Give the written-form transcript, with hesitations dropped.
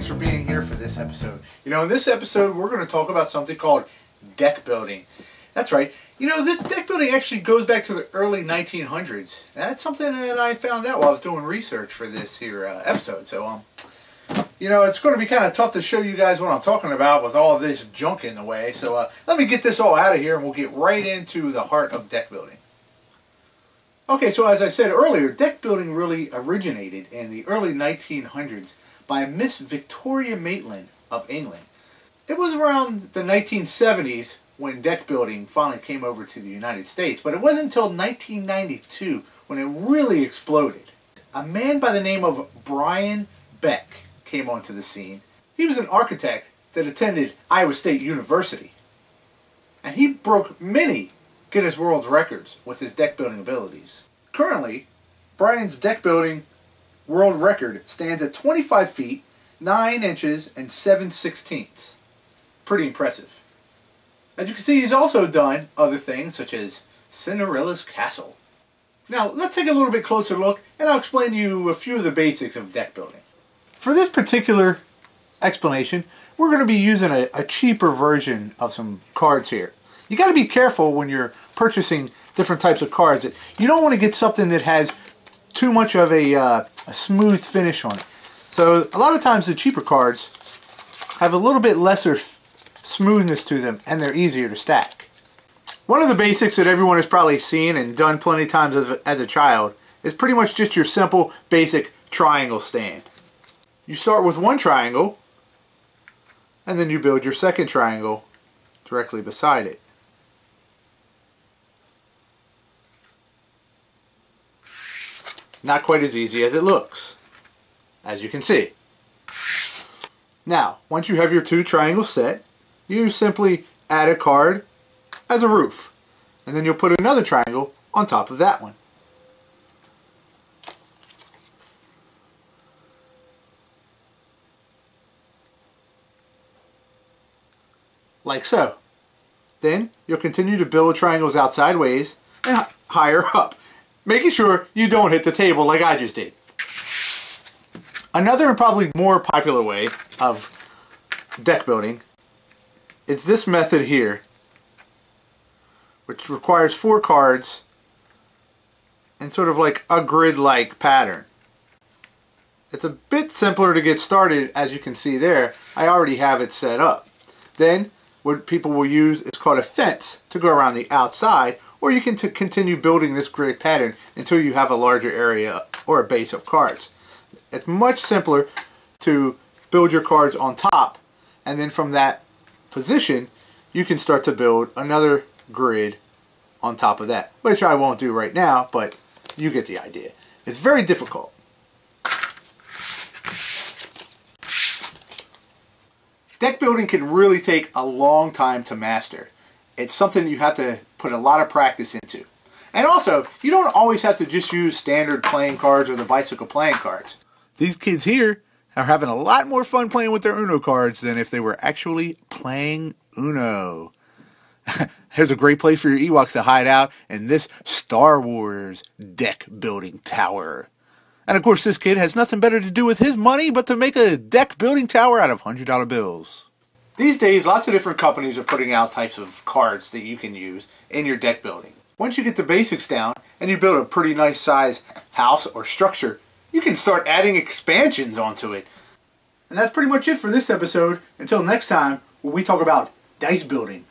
thanks for being here for this episode. You know, in this episode, we're going to talk about something called deck building. That's right. You know, this deck building actually goes back to the early 1900s. That's something that I found out while I was doing research for this here episode. So, you know, it's going to be kind of tough to show you guys what I'm talking about with all this junk in the way. So, let me get this all out of here and we'll get right into the heart of deck building. Okay, so as I said earlier, deck building really originated in the early 1900s by Miss Victoria Maitland of England. It was around the 1970s when deck building finally came over to the United States, but it wasn't until 1992 when it really exploded. A man by the name of Brian Beck came onto the scene. He was an architect that attended Iowa State University, and he broke many Guinness World Records with his deck building abilities. Currently, Brian's deck building world record stands at 25 feet, 9 inches, and 7/16. Pretty impressive. As you can see, he's also done other things such as Cinderella's Castle. Now, let's take a little bit closer look and I'll explain to you a few of the basics of deck building. For this particular explanation, we're going to be using a cheaper version of some cards here. You got to be careful when you're purchasing different types of cards. You don't want to get something that has too much of a smooth finish on it. So a lot of times the cheaper cards have a little bit lesser smoothness to them and they're easier to stack. One of the basics that everyone has probably seen and done plenty of times as a child is pretty much just your simple basic triangle stand. You start with one triangle and then you build your second triangle directly beside it. Not quite as easy as it looks, as you can see. Now, once you have your two triangles set, you simply add a card as a roof, and then you'll put another triangle on top of that one. Like so. Then you'll continue to build triangles out sideways and higher up, making sure you don't hit the table like I just did. Another and probably more popular way of deck building is this method here, which requires 4 cards and sort of like a grid-like pattern. It's a bit simpler to get started, as you can see there. I already have it set up. Then what people will use is called a fence to go around the outside, or you can continue building this grid pattern until you have a larger area or a base of cards. It's much simpler to build your cards on top, and then from that position you can start to build another grid on top of that, which I won't do right now, but you get the idea. It's very difficult. Deck building can really take a long time to master. It's something you have to put a lot of practice into. And also, you don't always have to just use standard playing cards or the bicycle playing cards. These kids here are having a lot more fun playing with their Uno cards than if they were actually playing Uno. Here's a great place for your Ewoks to hide out in this Star Wars deck building tower. And of course, this kid has nothing better to do with his money but to make a deck building tower out of $100 bills. These days, lots of different companies are putting out types of cards that you can use in your deck building. Once you get the basics down and you build a pretty nice size house or structure, you can start adding expansions onto it. And that's pretty much it for this episode. Until next time, when we talk about dice building.